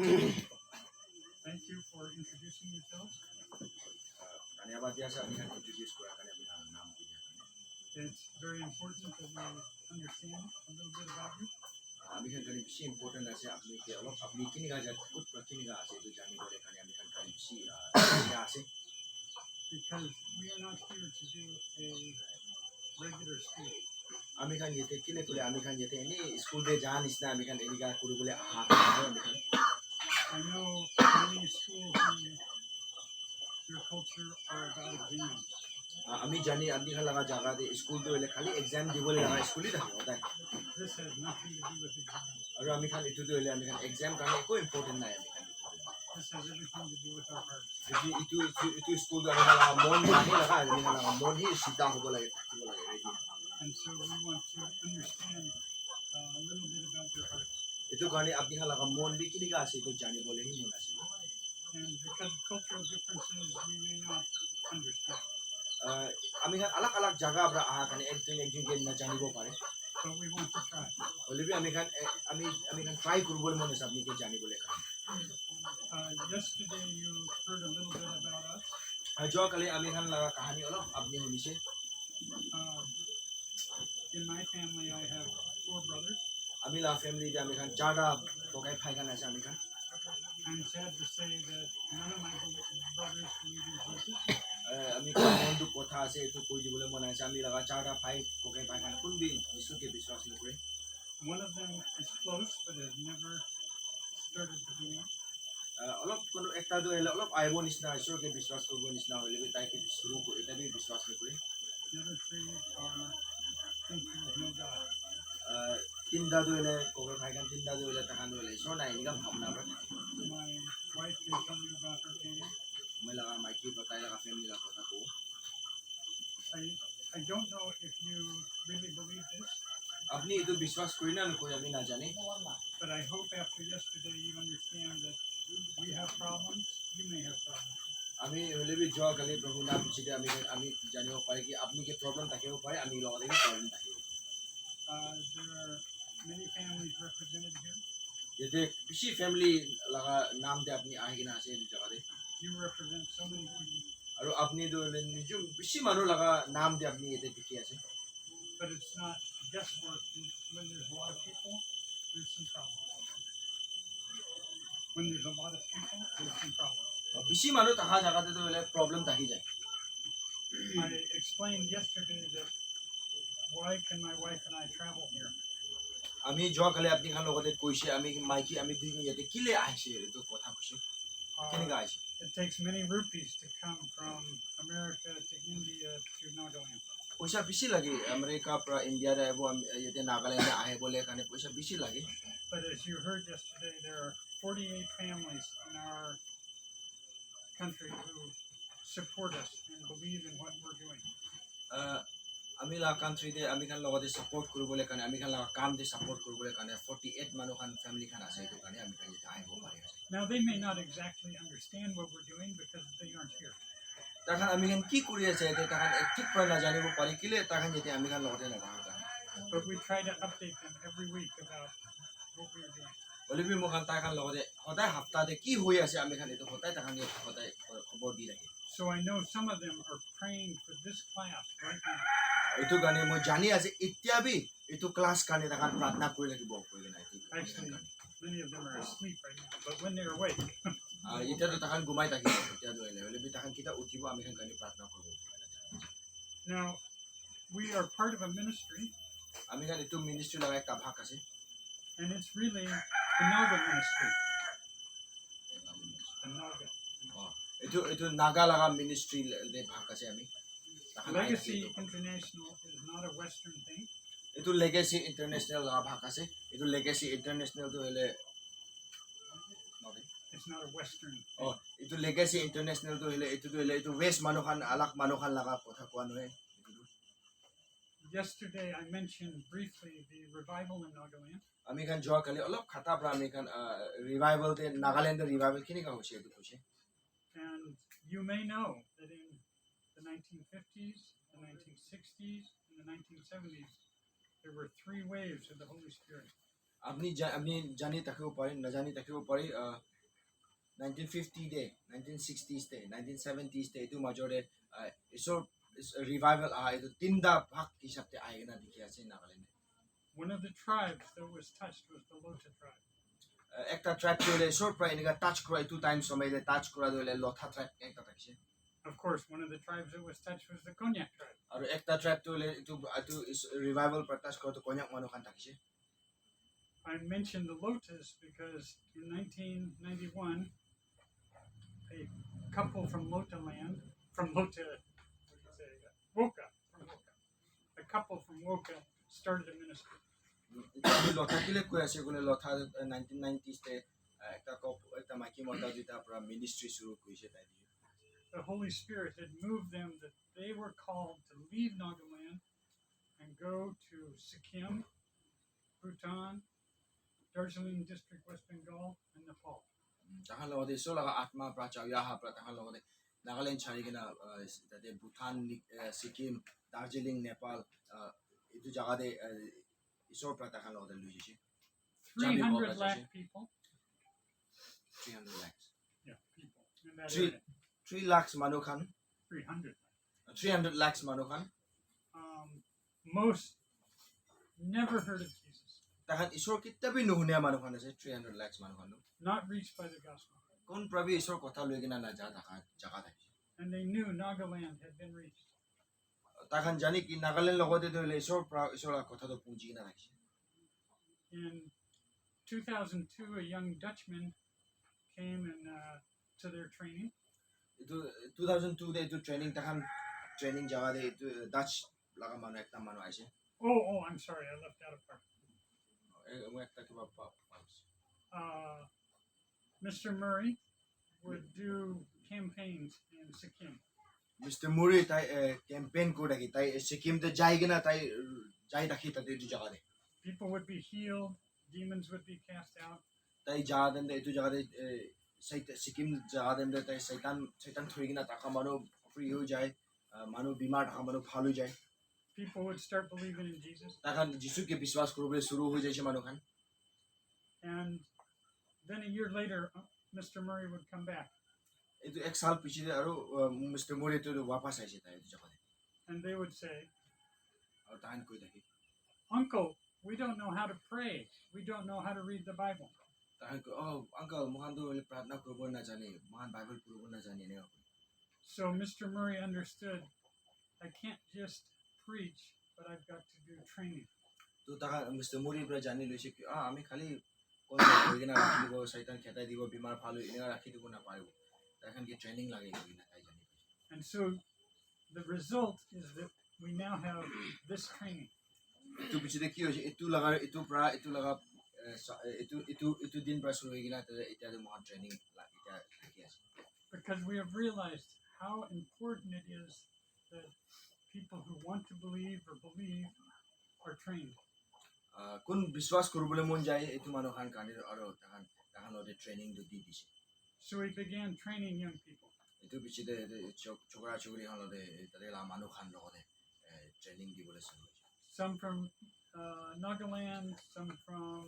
Thank you for introducing yourselves. धन्यवाद दिया sir आपने इंट्रोड्यूस करा करने अपना नाम दिया It's very important that we understand a little bit about you. अभी kan kali bisi important আছে আপনি কে অলপ আপনি কিনি গা যা খুব কিনি গা আছে তো জানি বলে কানে আমি kan kali bisi আছে Because we are not here to do a regular school. আমি kan jete kile kule আমি kan jete ini school de jan isna আমি kan ini ga kuru bole aha আমি kan I know many schools in your culture are about exams. আমি জানি আপনি kan laga jaga de school de hole khali exam di bole laga school hi thake hotai This has nothing to do with exams. aru আমি kan itu de hole আমি kan exam kane eko important nai ami kan This has everything to do with our hearts. itu school de laga mon mani laga ami kan laga mon hi sita hobo lage thakibo lage ready And so we want to understand a little bit about your hearts. itu kane apni kan laga mon bi kini ga ase to jani bole hi mon ase And because of cultural differences, we may not understand. আমি kan alak alak jaga abra aha kane ekjon ke na janibo pare But we want to try. holibi ami kan try kurbo bole mon ase apni ke jani bole kan Yesterday you heard a little bit about us. jo kali ami kan laga kahani olop apni hunise In my family, I have 4 brothers. ami la family de ami kan jada pokai phai kan ase ami kan I'm sad to say that none of my brothers believe in Jesus. আমি kan du kotha ase to koi dibole mon ase ami laga jada phai pokai phai kan kun bi jisu ke biswas nokore One of them is close but has never started to believe. olop kono ekta do hele olop aibo nisna ishor ke biswas korbo nisna hoile bi tai ke shuru ko eta bi biswas nokore The other 3 are thinking of no God. tinda do hele pokai phai kan tinda do hele takan do hele ishor nai ni kam bhavna ba My wife can tell you about her family. मैं लगा Mikey बताया लगा family का कथा को I don't know if you really believe this, अपनी तो विश्वास कोई ना कोई अभी ना जाने but I hope after yesterday you understand that we have problems, you may have problems. আমি হলে भी जो कले प्रभु नाम चिते আমি জানিব পারে কি আপনি के प्रॉब्लम থাকিব পারে আমি লগতে কি प्रॉब्लम থাকিব There are many families represented here. यदि किसी फैमिली लगा नाम दे अपनी आगे ना से जगह दे You represent so many people, और अपनी दो निजु किसी मानो लगा नाम दे अपनी ये दिखी ऐसे but it's not guesswork. When there's a lot of people, there's some problems. When there's a lot of people, there's some problems. किसी मानो तहा जगह दे तो वाले प्रॉब्लम ताकि जाए I explained yesterday that why can my wife and I travel here? আমি जो कले अपनी खान লগতে কৈছে আমি মাইকি আমি দুই ইয়াতে কিলে আইছে তো কথা কৈছে কেনেকা আইছে It takes many rupees to come from America to India to Nagaland. पैसा बेसी लगे अमेरिका पुरा इंडिया रे वो ये नागालैंड में आए बोले काने पैसा बेसी लगे But as you heard yesterday, there are 48 families in our country who support us and believe in what we're doing. আমি লা কান্ট্রি দে আমি খান লগতে সাপোর্ট করবলে কানে আমি খান লা কাম দে সাপোর্ট করবলে কানে 48 মানুহ খান ফ্যামিলি খান আছে তো কানে আমি খান যেতে আইবো পারে আছে Now they may not exactly understand what we're doing because they aren't here. তখন আমি খান কি করি আছে এটা তখন ঠিক করে না জানিব পারি কিলে তখন যেতে আমি খান লগতে না ভাঙা But we try to update them every week about what we're doing. বলে বি মোখান তাখান লগতে সদায় সপ্তাহতে কি হৈ আছে আমি খান এটো সদায় তখন সদায় খবর দি রাখি So I know some of them are praying for this class right now. এটো গানে মই জানি আছে ইত্যাবি এটো ক্লাস কানে তখন প্রার্থনা করে রাখিব কই না Actually, many of them are asleep right now, but when they're awake, এটা তো তখন ঘুমাই থাকি এটা দইলে বলে বি তখন কিটা উঠিব আমি খান কানে প্রার্থনা করব now we are part of a ministry, আমি খান এটো মিনিস্ট্রি লাগা একটা ভাগ আছে and it's really the Naga ministry. The Naga. এটো নাগা লাগা মিনিস্ট্রি দে ভাগ আছে আমি Legacy International is not a Western thing. এটো লেগেসি ইন্টারন্যাশনাল লাগা ভাগ আছে এটো লেগেসি ইন্টারন্যাশনাল তো হলে It's not a Western thing. ও এটো লেগেসি ইন্টারন্যাশনাল তো হলে এটো ওয়েস্ট মানুখান আলাক মানুখান লাগা কথা কোৱা নহয় Yesterday I mentioned briefly the revival in Nagaland. আমি খান যোৱা কালি অলপ খাতা পৰা আমি খান রিভাইভাল দে নাগাল্যান্ডের রিভাইভাল কিনি কা হৈছে এটো কৈছে And you may know that in the 1950s, the 1960s, and the 1970s, there were 3 waves of the Holy Spirit. আপনি জানি থাকিব পাৰি নাজানি থাকিব পাৰি 1950 day 1960s day 1970s day itu majore isor revival itu tinda bhag hisabte aigena dikhi ase Nagaland One of the tribes that was touched was the Lota tribe. ekta tribe to le isor pra inga touch kura two times somai le touch kura dole Lotha tribe ekta thakise Of course, one of the tribes that was touched was the Konyak tribe. aru ekta tribe to le itu revival pra touch kura to konyak manu khan thakise I mentioned the Lotas because in 1991, a couple from Lota land, from Lota, what do you say, Woka, from Woka, a couple from Woka started a ministry. Lotha kile koi ase kule Lotha 1990s te ekta maki mota duita pra ministry shuru koise tai The Holy Spirit had moved them that they were called to leave Nagaland and go to Sikkim, Bhutan, Darjeeling District, West Bengal, and Nepal. tahan logode so laga atma pra chawya ha pra tahan logode Nagaland chari gina tate Bhutan Sikkim Darjeeling Nepal itu jaga de isor pra tahan logode lujishi 300 lakh people. 300 lakhs Yeah, people in that 3 area. 3 lakhs manu khan 300. 300 lakhs manu khan Most never heard of Jesus, tahan isor kitta bi nuhune manu khan ase 300 lakhs manu khan not reached by the gospel. kon prabi isor kotha loi gina na ja jaga thaki And they knew Nagaland had been reached. takhan jani ki Nagaland logode to le isor pra isor la kotha to punji gina thaki In 2002, a young Dutchman came and to their training, itu 2002 de itu training tahan training jaga de itu Dutch laga manu ekta manu aise Oh, I'm sorry, I left out a part. ekta kiba Mr. Murray would do campaigns in Sikkim. Mr. Murray tai campaign ko daki tai Sikkim te jai gina tai jai dakhi ta de itu jaga de People would be healed, demons would be cast out, tai jaga den de itu jaga de Sikkim jaga den de tai satan thoi gina taka manu free ho jai manu bimar taka manu phal ho jai people would start believing in Jesus. takhan jisu ke biswas korobole shuru ho jaise manu khan And then a year later, Mr. Murray would come back. itu ek saal piche de aru Mr. Murray to wapas aise ta itu jaga de And they would say, aru tahan koi daki Uncle, we don't know how to pray. We don't know how to read the Bible. tahan ko oh uncle mohan to pratna korobo na jane mohan bible porobo na jane ne So Mr. Murray understood, I can't just preach, but I've got to do training. to taka Mr. Murray pra jani loise ki ami khali kon koi gina rakhi dibo shaitan khetai dibo bimar phalo ina rakhi dibo na paribo takhan ki training lage gina tai jani And so the result is that we now have this training. itu piche de ki hoise itu laga itu din pra shuru hoi gina ta eta de mohan training la eta thaki ase Because we have realized how important it is that people who want to believe or believe are trained. kun biswas korobole mon jai itu manu khan kani aru tahan ode training do di dise So we began training young people. itu piche de chokra chokri khan ode tare la manu khan logode training dibole shuru hoise Some from Nagaland, some from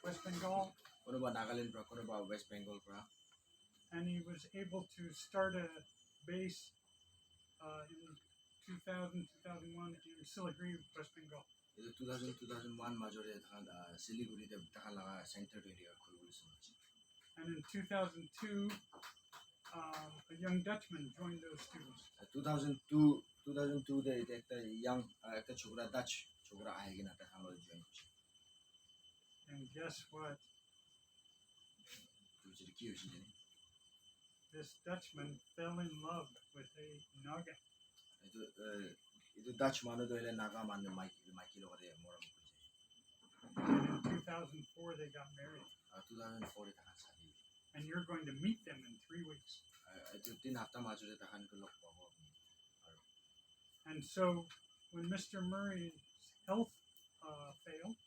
West Bengal, konoba Nagaland pra konoba West Bengal pra and he was able to start a base in 2000, 2001 in Siliguri, West Bengal. itu 2001 majore tahan Siliguri de tahan laga center area khulbole shuru hoise And in 2002, a young Dutchman joined those students. 2002 de ekta young ekta chokra Dutch chokra aigina tahan lo join hoise And guess what? itu piche de ki hoise jani This Dutchman fell in love with a Naga. itu Dutch manu do ele naga manu maiki logode moram koise And in 2004, they got married. 2004 de tahan shadi And you're going to meet them in 3 weeks. itu 3 hafta majore tahan ko log pabo And so when Mr. Murray's health failed,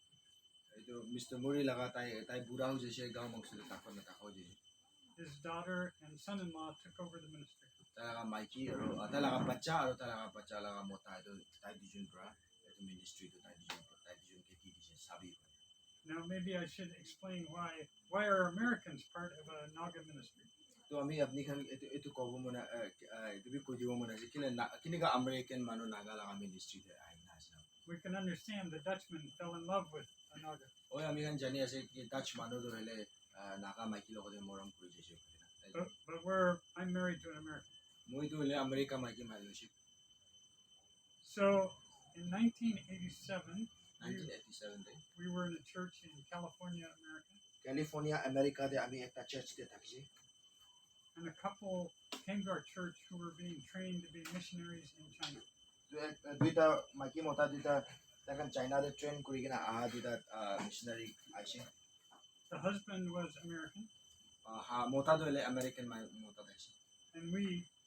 itu Mr. Murray laga tai bura ho jaise gaon mangsu de takon na takho jaise his daughter and son-in-law took over the ministry. talaga maiki aru talaga bacha laga mota itu tai dijun pra itu ministry to tai dijun ke ti dise sabi Now maybe I should explain why are Americans part of a Naga ministry? তো আমি আপনি খান এটু কব মনে এটু B কই দিব মনে আছে কিনেকা আমেরিকান মানুহ নাগালা আমি ডিস্ট্রিক্টে আই না আছে We can understand the Dutchman fell in love with a Naga. ওই আমি খান জানি আছে কি ডাচ মানুহ হলে নাগা মাইকি লগতে মৰম কৰি যাইছে But I'm married to an American. মই তো হলে আমেরিকা মাইকি মাৰি লৈছে So in 1987, 1987 তে we were in a church in California, America, California আমেরিকাতে আমি একটা চার্চতে থাকছি and a couple came to our church who were being trained to be missionaries in China. দুইটা মাইকি মতা দুইটা তখন চাইনাতে ট্রেন কৰি কিনা আহা দুইটা মিশনারি আইছে The husband was American, মতা হলে আমেরিকান মতা আইছে and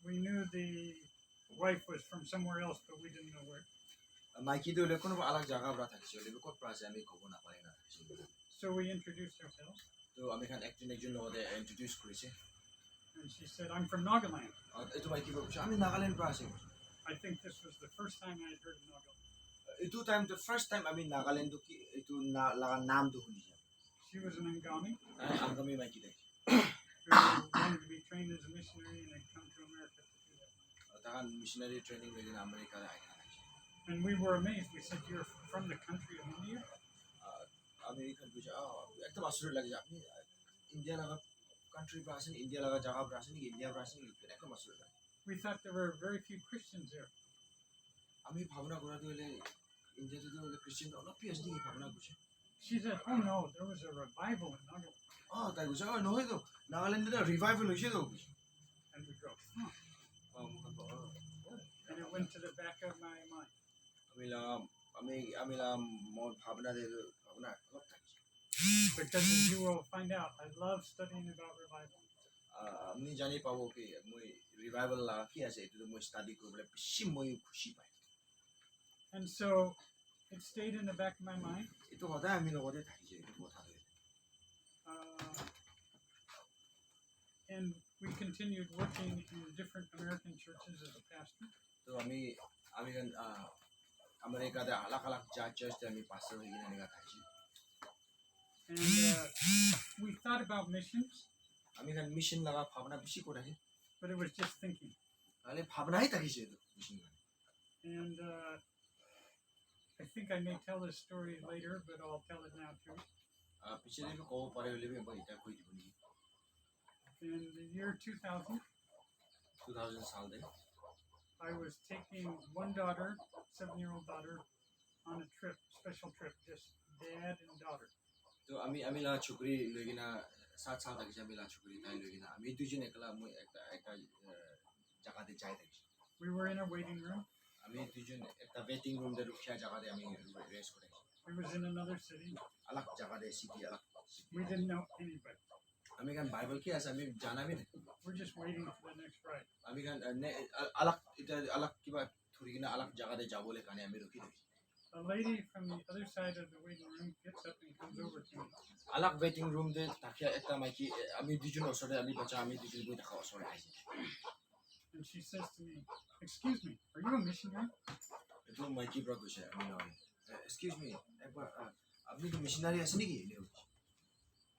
we knew the wife was from somewhere else, but we didn't know where. মাইকি হলে কোনো আলাদা জায়গা পৰা থাকিছে হলে ক'ত পৰা আছে আমি ক'ব নাপাৰি না So we introduced ourselves, তো আমি খান একজন লগতে ইন্ট্রোডিউস কৰিছে and she said, "I'm from Nagaland." এইটো মাইকি কৈছে আমি নাগালেণ্ড পৰা আছো I think this was the first time I had heard of Nagaland. এইটো টাইম দ্য ফার্স্ট টাইম আমি নাগালেণ্ড কি এইটো লাগা নামটো শুনিছে She was an Angami আমি মাইকি দেখি who wanted to be trained as a missionary and had come to America to do that. তখন মিশনারি ট্রেনিং লৈ কিনে আমেরিকাতে আইনা লাগিছে And we were amazed. We said, "You're from the country of India?" American বুঝে একদম আশ্চর্য লাগে যে আপনি ইন্ডিয়া লাগা কান্ট্রি পৰা আছেন ইন্ডিয়া লাগা জায়গা পৰা আছেন ইন্ডিয়া পৰা আছেন একদম আশ্চর্য লাগে We thought there were very few Christians there. আমি ভাবনা করাতে হলে ইন্ডিয়াতে তো হলে খ্রিস্টান অলপ পিএইচডি ভাবনা করছে She said, "Oh no, there was a revival in Nagaland." তাই বুঝছে নহয় তো নাগালেণ্ডে রিভাইভাল হয়েছে তো And we go, "Huh." And it went to the back of my mind. আমি মোৰ ভাবনা ভাবনা অলপ থাকিছে Because as you will find out, I love studying about revival. আপুনি জানি পাব কি মই ৰিভাইভেল লাগা কি আছে এইটো মই ষ্টাডি কৰিবলৈ বেছি মই খুশি পাই And so it stayed in the back of my mind. এইটো সদায় আমি লগতে থাকিছে এইটো কথা And we continued working in different American churches as a pastor. তো আমি আমেরিকাতে আলাক আলাক চার্চতে আমি পাস্টার হয়ে কিনে এনেকা থাকিছি And we thought about missions, আমি এখানে মিশন লাগা ভাবনা বেশি করে but it was just thinking. তাহলে ভাবনাই থাকিছে তো mission And I think I may tell this story later, but I'll tell it now too. পিছনে ক'ব পাৰে হলে মই এটা কৈ দিব নেকি In the year 2000, 2000 সাল দে I was taking one daughter, 7-year-old daughter, on a trip, special trip, just dad and daughter. তো আমি লা ছুকরি লৈ কিনা 7 সাল থাকিছে আমি লা ছুকরি তাই লৈ কিনা আমি দুজন একলা মই একটা জায়গাতে যাই থাকিছি We were in a waiting room. আমি দুজন একটা ওয়েটিং রুম দে রুখিয়া জায়গাতে আমি রেস্ট করে It was in another city. আলাক জায়গাতে city আলাক We didn't know anybody. আমি গান বাইবেল কি আছে আমি জানাবি না We're just waiting for the next ride. আমি গান আলাক এটা আলাক কিবা থুরি কিনা আলাক জায়গাতে যাবলে কানে আমি রুকি দেখি A lady from the other side of the waiting room gets up and comes over to me. আলাক ওয়েটিং রুম দে তাকিয়া একটা মাইকি আমি দুজন ওসরে আমি বাচ্চা আমি দুজন বই দেখা ওসরে আইছি And she says to me, "Excuse me, are you a missionary?" একটু মাইকি ব্রা কইছে আমি না এক্সকিউজ মি একবার আপনি কি মিশনারি আছেন নাকি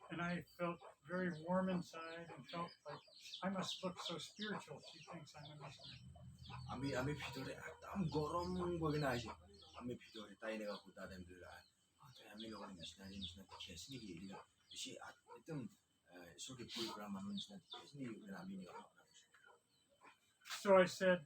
And I felt very warm inside and felt like I must look so spiritual. She thinks I'm a missionary. আমি ভিতরে একদম গরম গগিনা আইছে আমি ভিতরে তাই নেগা খুদা দেন দিলা আমি লগন মিশনারি খেস নাকি এদিকে বেশি একদম সকি প্রোগ্রাম মানুষ না খেস নি আমি নেগা So I said,